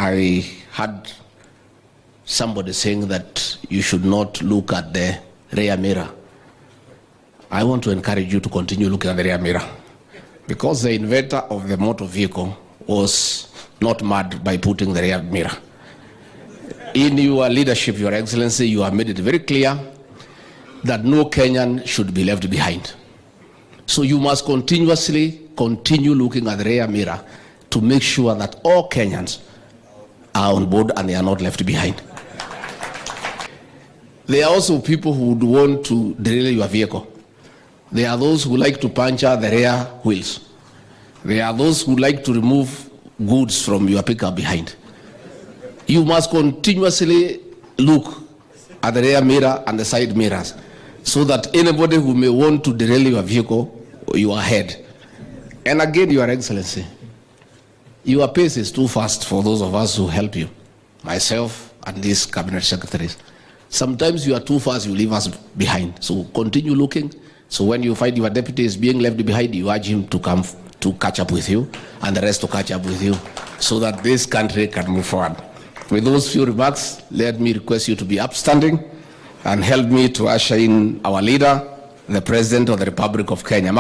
I had somebody saying that you should not look at the rear mirror. I want to encourage you to continue looking at the rear mirror, because the inventor of the motor vehicle was not mad by putting the rear mirror. In your leadership, Your Excellency, you have made it very clear that no Kenyan should be left behind. So you must continue looking at the rear mirror to make sure that all Kenyans are on board and they are not left behind. There are also people who would want to derail your vehicle. There are those who like to puncture the rear wheels. There are those who like to remove goods from your pickup behind. You must continuously look at the rear mirror and the side mirrors, so that anybody who may want to derail your vehicle, you are ahead. And again, Your Excellency, your pace is too fast for those of us who help you, myself and these cabinet secretaries. Sometimes you are too fast, you leave us behind. So continue looking. So when you find your deputy is being left behind, you urge him to come to catch up with you, and the rest to catch up with you, so that this country can move forward. With those few remarks, let me request you to be upstanding and help me to usher in our leader, the President of the Republic of Kenya.